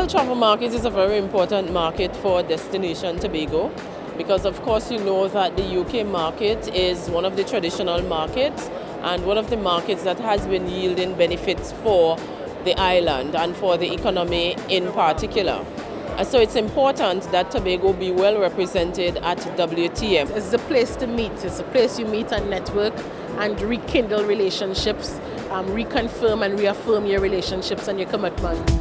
World Travel Market is a very important market for Destination Tobago because of course you know that the UK market is one of the traditional markets and one of the markets that has been yielding benefits for the island and for the economy in particular. So it's important that Tobago be well represented at WTM. It's a place to meet. It's a place you meet and network and rekindle relationships, reconfirm and reaffirm your relationships and your commitment.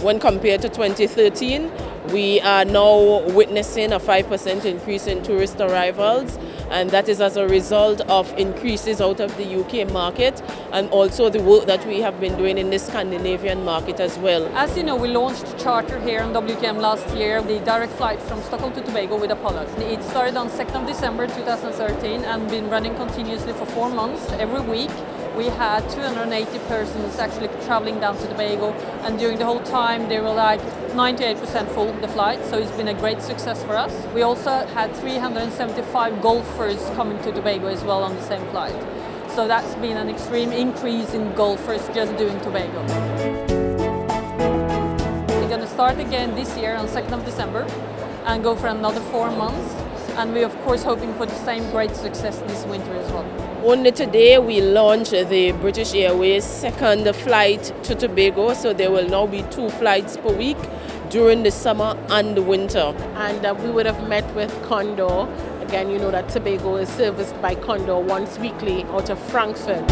When compared to 2013, we are now witnessing a 5% increase in tourist arrivals, and that is as a result of increases out of the UK market and also the work that we have been doing in the Scandinavian market as well. As you know, we launched charter here on WTM last year, the direct flight from Stockholm to Tobago with Apollo. It started on 2nd of December 2013 and been running continuously for 4 months every week. We had 280 persons actually traveling down to Tobago, and during the whole time they were like 98% full the flight, so it's been a great success for us. We also had 375 golfers coming to Tobago as well on the same flight. So that's been an extreme increase in golfers just doing Tobago. We're going to start again this year on 2nd of December and go for another 4 months, and we're of course hoping for the same great success this winter as well. Only today we launched the British Airways second flight to Tobago, so there will now be 2 flights per week during the summer and the winter. And we would have met with Condor. Again, you know that Tobago is serviced by Condor once weekly out of Frankfurt.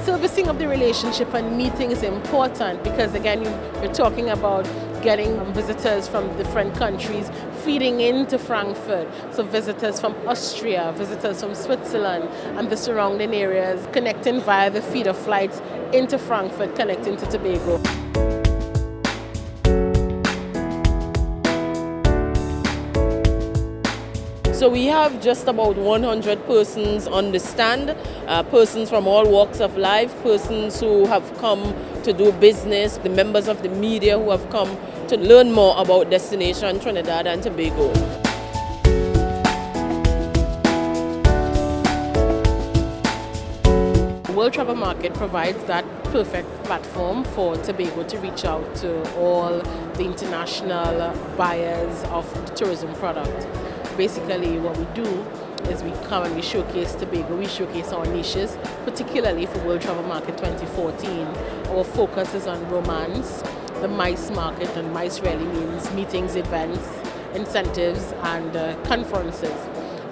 Servicing of the relationship and meeting is important because again, you're talking about getting visitors from different countries feeding into Frankfurt. So visitors from Austria, visitors from Switzerland and the surrounding areas connecting via the feeder flights into Frankfurt, connecting to Tobago. So we have just about 100 persons on the stand, persons from all walks of life, persons who have come to do business, the members of the media who have come to learn more about Destination Trinidad and Tobago. The World Travel Market provides that perfect platform for Tobago to reach out to all the international buyers of the tourism product. Basically what we do is we come and we showcase Tobago, we showcase our niches, particularly for World Travel Market 2014. Our focus is on romance, the MICE market, and MICE really means meetings, events, incentives and conferences.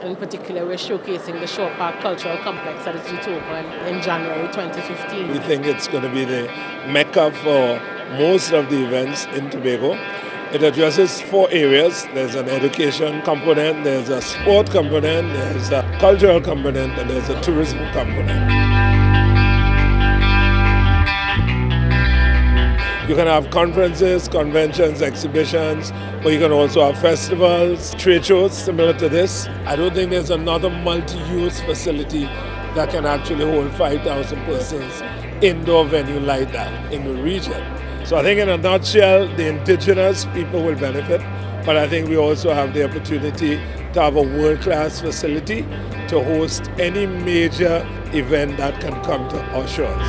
And in particular, we're showcasing the Shore Park Cultural Complex that is due to open in January 2015. We think it's going to be the mecca for most of the events in Tobago. It addresses 4 areas. There's an education component, there's a sport component, there's a cultural component, and there's a tourism component. You can have conferences, conventions, exhibitions, but you can also have festivals, trade shows similar to this. I don't think there's another multi-use facility that can actually hold 5,000 persons indoor venue like that in the region. So I think in a nutshell, the indigenous people will benefit, but I think we also have the opportunity to have a world-class facility to host any major event that can come to our shores.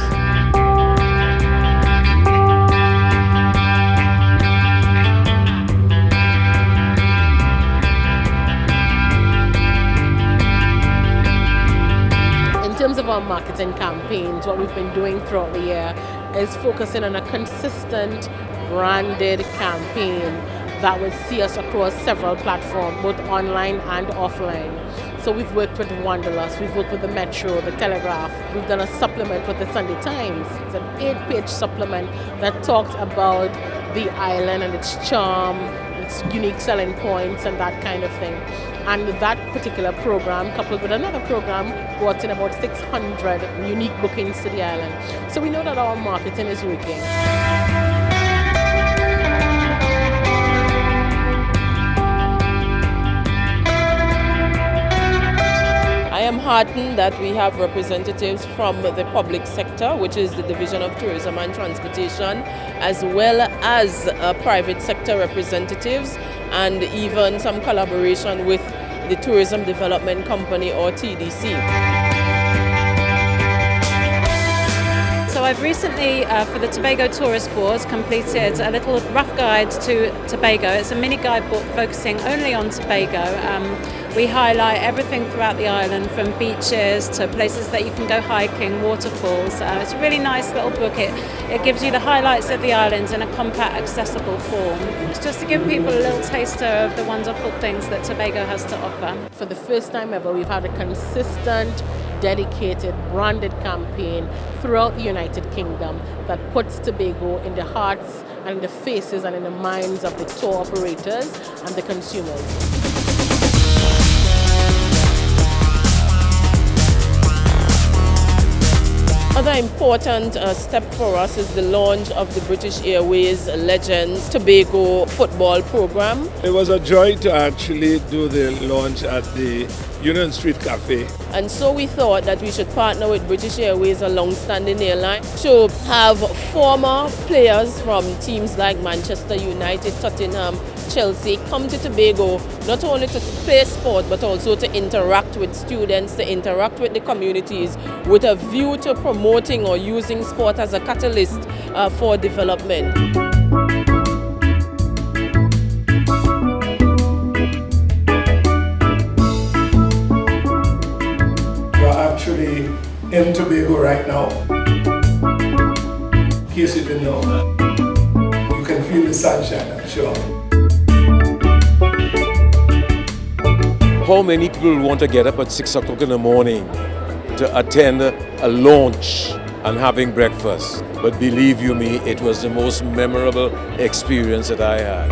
In terms of our marketing campaigns, what we've been doing throughout the year is focusing on a consistent branded campaign that will see us across several platforms, both online and offline. So we've worked with Wanderlust, we've worked with the Metro, the Telegraph, we've done a supplement with the Sunday Times. It's an 8-page supplement that talks about the island and its charm, its unique selling points and that kind of thing. And that particular program, coupled with another program, brought in about 600 unique bookings to the island. So we know that our marketing is working. I am heartened that we have representatives from the public sector, which is the Division of Tourism and Transportation, as well as private sector representatives. and even some collaboration with the Tourism Development Company or TDC. So I've recently, for the Tobago Tourist Board, completed a little rough guide to Tobago. It's a mini guidebook focusing only on Tobago. We highlight everything throughout the island, from beaches to places that you can go hiking, waterfalls. It's a really nice little book. It gives you the highlights of the island in a compact, accessible form. It's just to give people a little taster of the wonderful things that Tobago has to offer. For the first time ever, we've had a consistent, dedicated, branded campaign throughout the United Kingdom that puts Tobago in the hearts and in the faces and in the minds of the tour operators and the consumers. Another important step for us is the launch of the British Airways Legends Tobago football program. It was a joy to actually do the launch at the Union Street Cafe. And so we thought that we should partner with British Airways, a long-standing airline, to have former players from teams like Manchester United, Tottenham, Chelsea come to Tobago, not only to play sport but also to interact with students, to interact with the communities, with a view to promoting or using sport as a catalyst for development. Actually in Tobago right now. In case you didn't know, you can feel the sunshine, I'm sure. How many people want to get up at 6 o'clock in the morning to attend a launch and having breakfast? But believe you me, it was the most memorable experience that I had.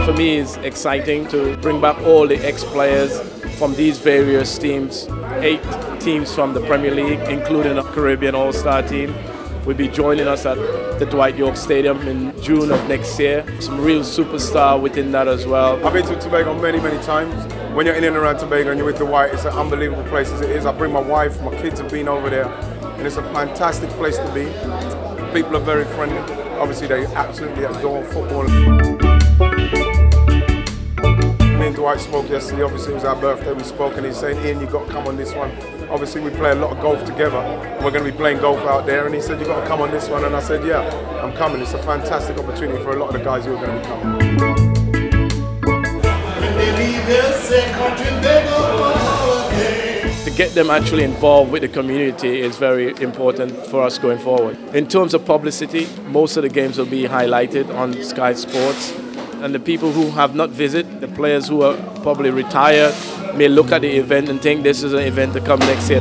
For me, it's exciting to bring back all the ex-players from these various teams. 8 teams from the Premier League, including a Caribbean All-Star team, will be joining us at the Dwight York Stadium in June of next year. Some real superstar within that as well. I've been to Tobago many times. When you're in and around Tobago and you're with the White, it's an unbelievable place as it is. I bring my wife, my kids have been over there, and it's a fantastic place to be. People are very friendly. Obviously, they absolutely adore football. Me and Dwight spoke yesterday. Obviously, it was our birthday. We spoke, and he's saying, "Ian, you've got to come on this one." Obviously, we play a lot of golf together, and we're going to be playing golf out there. And he said, "You've got to come on this one." And I said, "Yeah, I'm coming." It's a fantastic opportunity for a lot of the guys who are going to be coming. To get them actually involved with the community is very important for us going forward. In terms of publicity, most of the games will be highlighted on Sky Sports. And the people who have not visited, the players who are probably retired, may look at the event and think this is an event to come next year.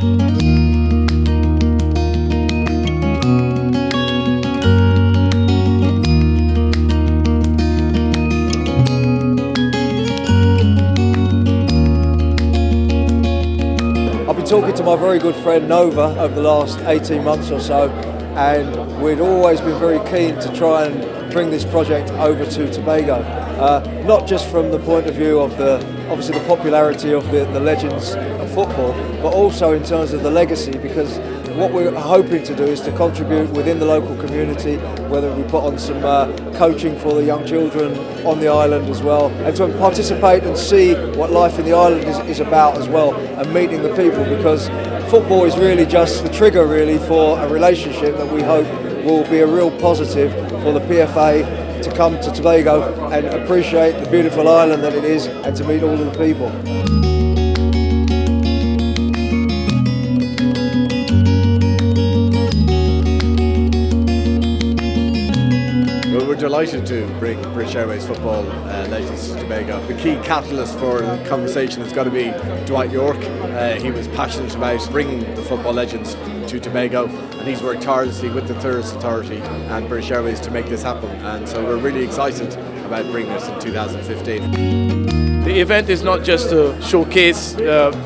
I've been talking to my very good friend Nova over the last 18 months or so, and we'd always been very keen to try and bring this project over to Tobago. Not just from the point of view of obviously the popularity of the legends of football, but also in terms of the legacy, because what we're hoping to do is to contribute within the local community, whether we put on some coaching for the young children on the island as well, and to participate and see what life in the island is about as well, and meeting the people, because football is really just the trigger really for a relationship that we hope will be a real positive for the PFA to come to Tobago and appreciate the beautiful island that it is, and to meet all of the people. Well, we're delighted to bring British Airways football legends to Tobago. The key catalyst for the conversation has got to be Dwight York. He was passionate about bringing the football legends to Tobago, and he's worked tirelessly with the Tourist Authority and British Airways to make this happen, and so we're really excited about bringing this in 2015. The event is not just to showcase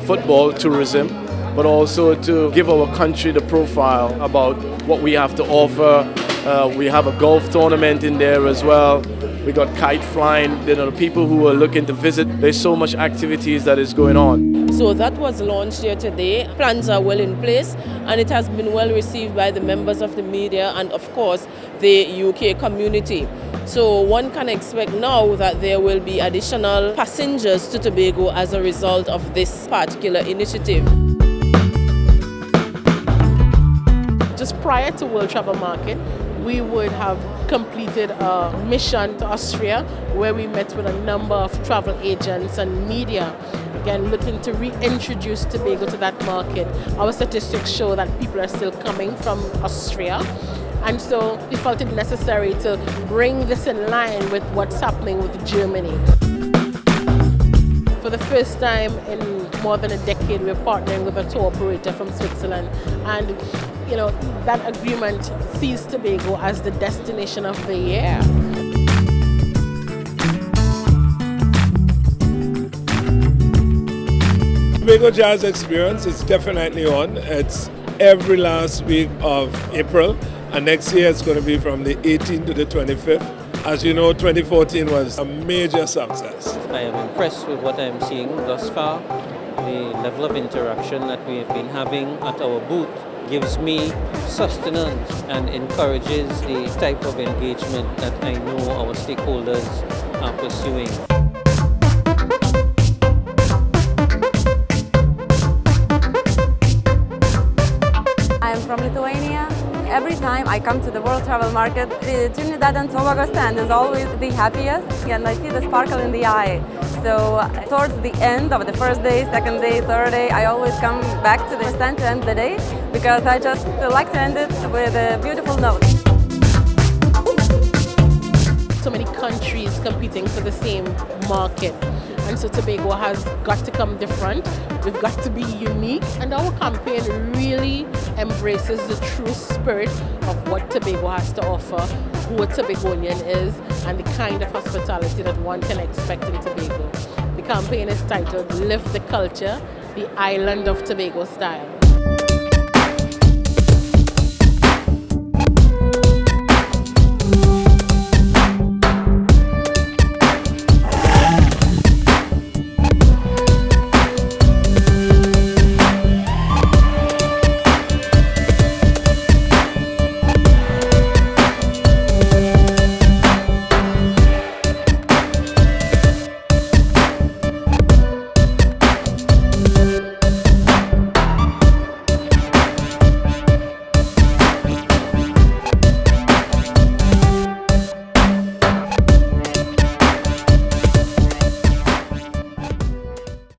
football tourism, but also to give our country the profile about what we have to offer. We have a golf tournament in there as well. We got kite flying, the people who are looking to visit. There's so much activities that is going on. So that was launched here today. Plans are well in place and it has been well received by the members of the media and of course the UK community. So one can expect now that there will be additional passengers to Tobago as a result of this particular initiative. Just prior to World Travel Market, we would have completed a mission to Austria where we met with a number of travel agents and media, again looking to reintroduce Tobago to that market. Our statistics show that people are still coming from Austria, and so we felt it necessary to bring this in line with what's happening with Germany. For the first time in more than a decade, we're partnering with a tour operator from Switzerland, and that agreement sees Tobago as the destination of the year. Tobago Jazz Experience is definitely on. It's every last week of April, and next year it's going to be from the 18th to the 25th. As you know, 2014 was a major success. I am impressed with what I'm seeing thus far. The level of interaction that we have been having at our booth gives me sustenance and encourages the type of engagement that I know our stakeholders are pursuing. I'm from Lithuania. Every time I come to the World Travel Market, the Trinidad and Tobago stand is always the happiest, and I see the sparkle in the eye. So towards the end of the first day, second day, third day, I always come back to the stand to end the day because I just like to end it with a beautiful note. So many countries competing for the same market, and so Tobago has got to come different. We've got to be unique, and our campaign really embraces the true spirit of what Tobago has to offer, who a Tobagonian is, and the kind of hospitality that one can expect in Tobago. The campaign is titled Live the Culture, the Island of Tobago Style.